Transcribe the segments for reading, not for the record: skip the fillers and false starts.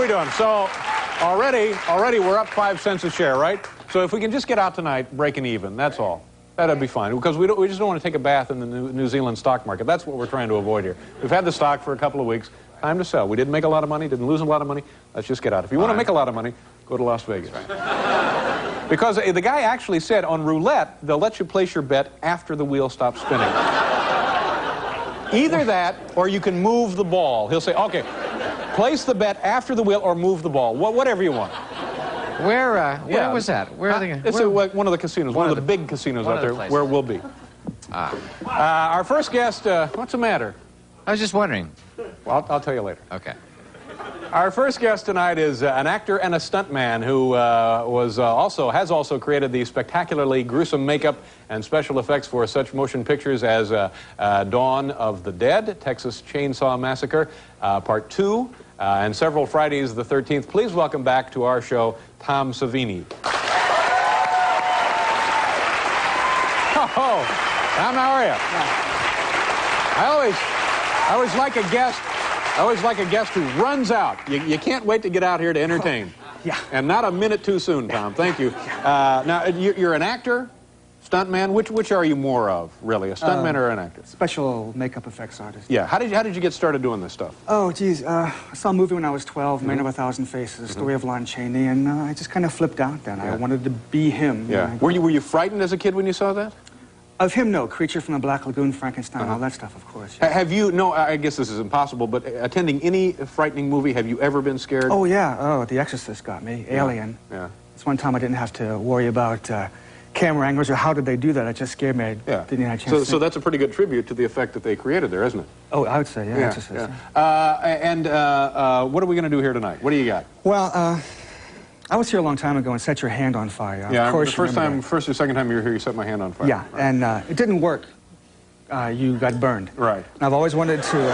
are we doing? So already we're up 5 cents a share, right? So if we can just get out tonight breaking even, that's all. That'd be fine, because we just don't want to take a bath in the New Zealand stock market. That's what we're trying to avoid here. We've had the stock for a couple of weeks. Time to sell. We didn't make a lot of money, didn't lose a lot of money. Let's just get out. If you want to make a lot of money, go to Las Vegas. Right. Because the guy actually said on roulette, they'll let you place your bet after the wheel stops spinning. Either that, or you can move the ball. He'll say, okay, place the bet after the wheel or move the ball. Whatever you want. Where was that? Where are they? It's one of the casinos, one of the big casinos out there where we'll be. Our first guest, what's the matter? I was just wondering. Well, I'll tell you later. Okay. Our first guest tonight is an actor and a stuntman who has also created the spectacularly gruesome makeup and special effects for such motion pictures as Dawn of the Dead, Texas Chainsaw Massacre, Part 2, and several Fridays the 13th. Please welcome back to our show, Tom Savini. Oh, Tom, how are you? I always like a guest. I always like a guest who runs out. You can't wait to get out here to entertain. Yeah. And not a minute too soon, Tom. Thank you. Now, you're an actor, stuntman. Which are you more of, really? A stuntman or an actor? Special makeup effects artist. Yeah. How did you get started doing this stuff? Oh, geez. I saw a movie when I was 12, Man of a Thousand Faces, the story of Lon Chaney, and I just kind of flipped out then. I wanted to be him. Yeah. Were you frightened as a kid when you saw that? Of him, no. Creature from the Black Lagoon, Frankenstein, all that stuff, of course. Yeah. Have you, no, I guess this is impossible, but attending any frightening movie, have you ever been scared? Oh, yeah. Oh, The Exorcist got me. Yeah. Alien. Yeah. It's one time I didn't have to worry about camera angles or how did they do that. It just scared me. I didn't have a chance so that's a pretty good tribute to the effect that they created there, isn't it? Oh, I would say, yeah. Exorcist. Yeah. What are we going to do here tonight? What do you got? Well, I was here a long time ago and set your hand on fire. Yeah, of course, the first or second time you were here, you set my hand on fire. Yeah, right. And it didn't work. You got burned. Right. And I've always wanted to...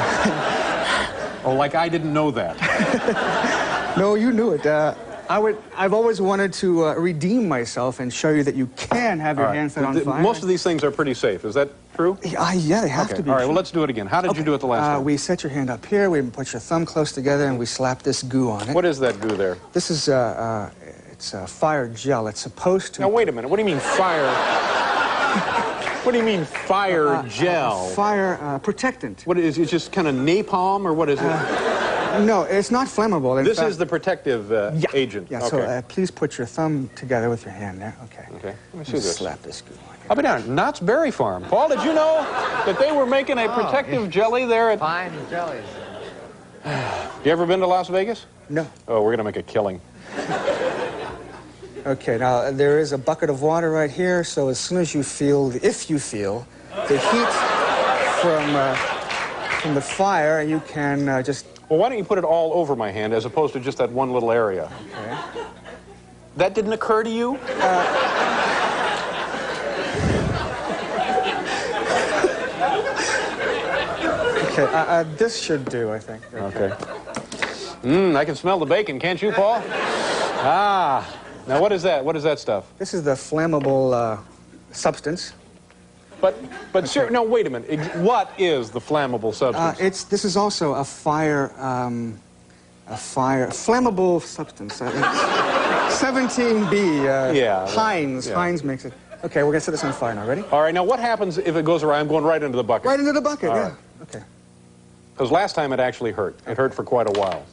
Oh, like I didn't know that. No, you knew it. I've always wanted to redeem myself and show you that you can have your hand set on fire. Most of these things are pretty safe. Is that true? Yeah, they have to be. All right, well, let's do it again. How did you do it the last time? We set your hand up here, we put your thumb close together, and we slap this goo on it. What is that goo there? This is, it's fire gel. It's supposed to... Now, wait a minute. What do you mean fire? What do you mean fire gel? Fire protectant. What is it? Just kind of napalm, or what is it? No, it's not flammable. This is the protective agent. Yeah, okay. so please put your thumb together with your hand there. Okay. Okay. Let me see this. Slap this goo on. I'll be down. Knott's Berry Farm. Paul, did you know that they were making a protective jelly there at... Fine jellies. You ever been to Las Vegas? No. Oh, we're going to make a killing. Okay, now there is a bucket of water right here, so as soon as you feel, if you feel, the heat from the fire, you can just... Well, why don't you put it all over my hand as opposed to just that one little area? Okay. That didn't occur to you? Okay, this should do, I think. Okay. I can smell the bacon, can't you, Paul? Now what is that? What is that stuff? This is the flammable substance. But sir, no, wait a minute. What is the flammable substance? This is also a flammable substance. 17B. Heinz makes it. Okay, we're gonna set this on fire now. Ready? All right. Now, what happens if it goes awry? I'm going right into the bucket. Right into the bucket. All yeah. Right. Okay. Because last time it actually hurt. It hurt for quite a while.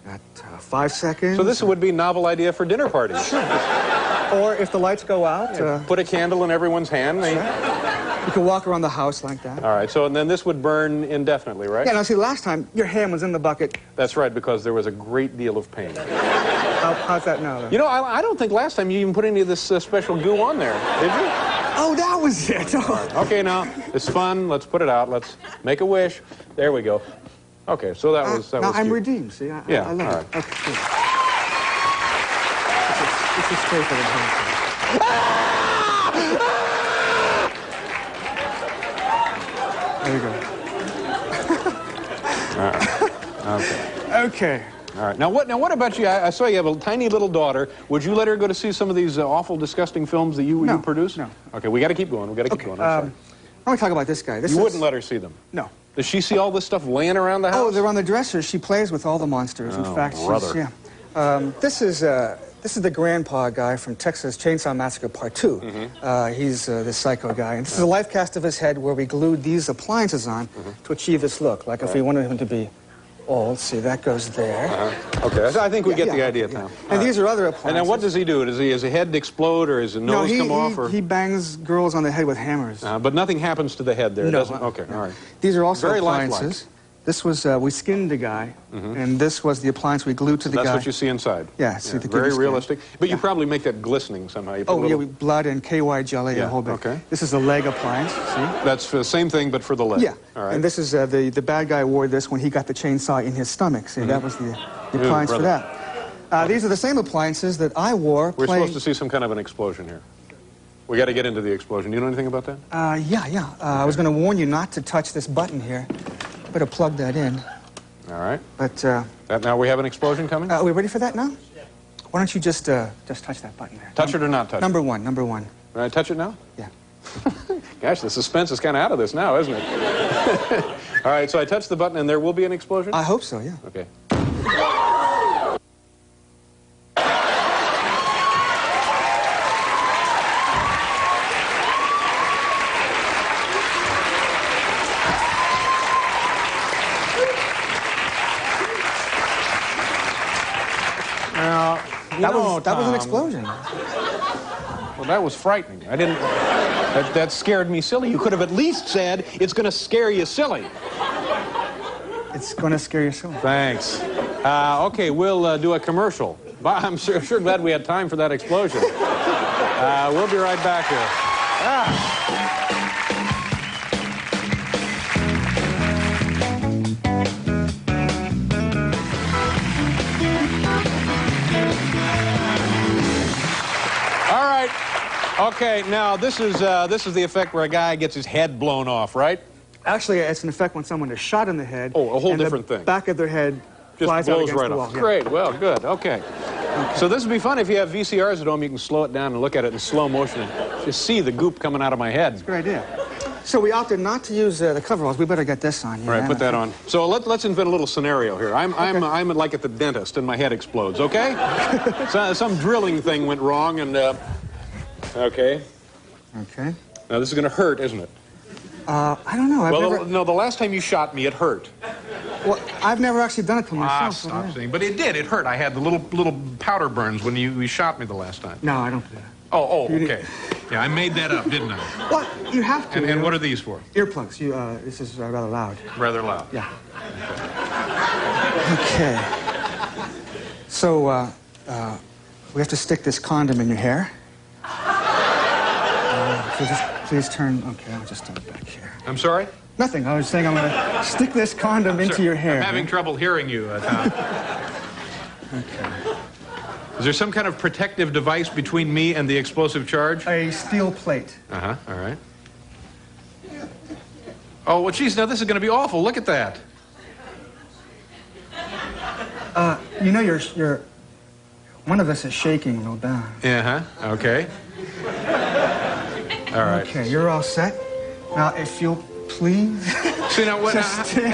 Got 5 seconds. So this would be a novel idea for dinner parties. Sure. Or if the lights go out, put a candle in everyone's hand. You can walk around the house like that. All right. So and then this would burn indefinitely, right? Yeah. Now see, last time your hand was in the bucket. That's right, because there was a great deal of pain. How's that now? Then? You know, I don't think last time you even put any of this special goo on there, did you? Oh, that was it. Right. Okay, now it's fun. Let's put it out. Let's make a wish. There we go. Okay, so that was. Now I'm cute. redeemed. See, I love all it. right. Okay. Good. This is safer than home. There you go. All right. Okay. Okay. All right. Now what about you? I saw you have a tiny little daughter. Would you let her go to see some of these awful, disgusting films that you produce? No. Okay, we got to keep going. We got to keep going. I'm sorry. I want to talk about this guy. You wouldn't let her see them? No. Does she see all this stuff laying around the house? Oh, they're on the dresser. She plays with all the monsters. In fact, brother. This is the grandpa guy from Texas Chainsaw Massacre Part 2. He's this psycho guy. And this is a life cast of his head where we glued these appliances on to achieve this look. Like if we wanted him to be old, see, that goes there. Okay, I think we get the idea, Tom. And these are other appliances. And then what does he do? Does his head explode or his nose come off? Or? He bangs girls on the head with hammers. But nothing happens to the head there, No. doesn't it? Okay, all right. These are also Very appliances. lifelike. This was, we skinned the guy, and this was the appliance we glued to the guy. That's what you see inside. Yeah, see the very skin. realistic. But you probably make that glistening somehow. You put Oh, yeah, blood and KY jelly, a whole bit. Okay. This is the leg appliance, see? That's the same thing, but for the leg. Yeah, All right. and this is, the bad guy wore this when he got the chainsaw in his stomach. See, that was the appliance for that. These are the same appliances that I wore We're playing... supposed to see some kind of an explosion here. We got to get into the explosion. Do you know anything about that? I was going to warn you not to touch this button here. Better plug that in. All right. But, now we have an explosion coming? are we ready for that now? Why don't you just touch that button there? Touch it or not touch it? Number one. Can I touch it now? Yeah. Gosh, the suspense is kind of out of this now, isn't it? All right, so I touch the button and there will be an explosion? I hope so, yeah. Okay. Now, that was an explosion. Well, that was frightening. I didn't... That scared me silly. You could have at least said, it's going to scare you silly. It's going to scare you silly. Thanks. Okay, we'll do a commercial. I'm sure glad we had time for that explosion. We'll be right back here. All right. Okay, now this is the effect where a guy gets his head blown off, right? Actually, it's an effect when someone is shot in the head. Oh, a whole and different the thing. Back of their head Just flies out blows against right the wall. off. Yeah. Great, well, good, okay. So this would be fun if you have VCRs at home. You can slow it down and look at it in slow motion and just see the goop coming out of my head. Good idea. So we opted not to use the coveralls. We better get this on. All right, put that on. So let's invent a little scenario here. I'm like at the dentist and my head explodes, okay? Some drilling thing went wrong and, okay. Okay. Now this is going to hurt, isn't it? I don't know. No, the last time you shot me, it hurt. Well, I've never actually done it to myself. Stop saying. But it did. It hurt. I had the little powder burns when you shot me the last time. No, I don't do that. Oh, okay. Yeah, I made that up, didn't I? Well, you have to. And what are these for? Earplugs. This is rather loud. Rather loud. Yeah. Okay. So, we have to stick this condom in your hair. So just please turn. Okay, I'll just turn it back here. I'm sorry? Nothing. I was saying I'm going to stick this condom into your hair. I'm having trouble hearing you, Tom. Okay. Is there some kind of protective device between me and the explosive charge? A steel plate. Uh-huh, all right. Oh, well, geez, now this is going to be awful. Look at that. You know, you're one of us is shaking real bad. Uh-huh, okay. All right. Okay, you're all set. Now, if you'll please... See, now, now,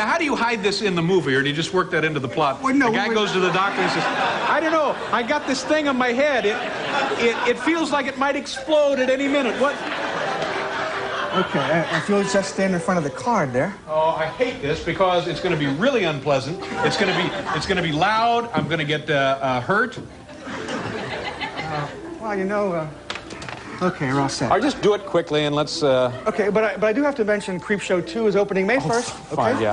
how do you hide this in the movie, or do you just work that into the plot? Well, no, the guy goes to the doctor and says, I don't know, I got this thing on my head. It feels like it might explode at any minute. What? Okay, if you'll just stand in front of the card there. Oh, I hate this because it's going to be really unpleasant. It's going to be loud. I'm going to get hurt. Well, you know... Okay, we're all set. I'll just do it quickly and let's... Okay, but I do have to mention Creepshow 2 is opening May 1st. Fine, okay?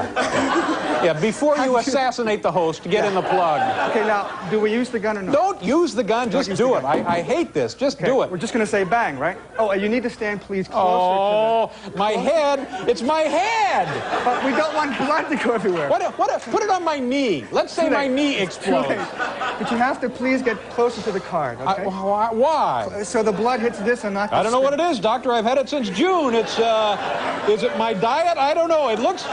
Yeah, before you assassinate the host, get in the plug. Okay, now, do we use the gun or not? Don't use the gun, just do it. I hate this. Just do it. We're just going to say bang, right? Oh, you need to stand, please, closer to the... my head. It's my head. But we don't want blood to go everywhere. What if, put it on my knee. Let's say my knee explodes. But you have to please get closer to the card, okay? Why? So the blood hits this and not the I don't know what it is, doctor. I've had it since June. It's, is it my diet? I don't know. It looks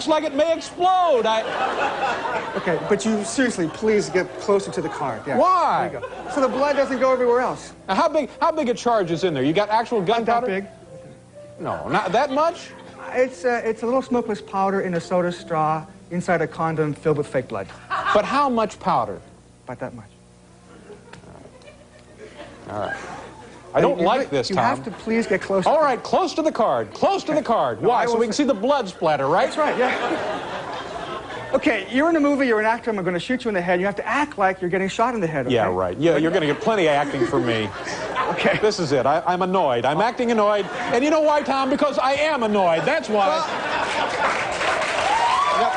like it may explode. Okay, but you seriously, please get closer to the card. Yeah. Why? There you go. So the blood doesn't go everywhere else. Now, how big a charge is in there? You got actual gunpowder? Not that big. No, not that much? It's a little smokeless powder in a soda straw inside a condom filled with fake blood. But how much powder? About that much. All right. I don't like this, Tom. You have to please get close. All right, close to the card. Close to the card. Why? So we can see the blood splatter, right? That's right, yeah. Okay, you're in a movie, you're an actor, I'm going to shoot you in the head. You have to act like you're getting shot in the head, okay? Yeah, right. Yeah, you're going to get plenty of acting from me. Okay. This is it. I'm annoyed. I'm acting annoyed. And you know why, Tom? Because I am annoyed. That's why. Yep.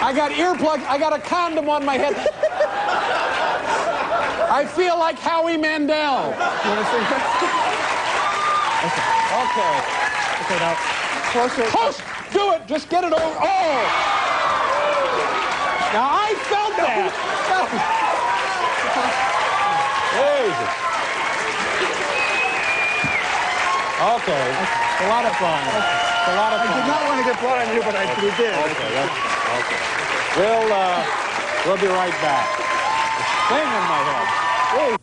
I got earplugs. I got a condom on my head. I feel like Howie Mandel. You want to see this? Okay. Okay, now, closer. Close. Do it. Just get it over. Oh! Now, I felt that. Jesus. Okay. It's a lot of fun. It's a lot of fun. I did not want to get blood on you, but we did. Okay. Okay. We'll be right back. It's a thing in my head. Hey.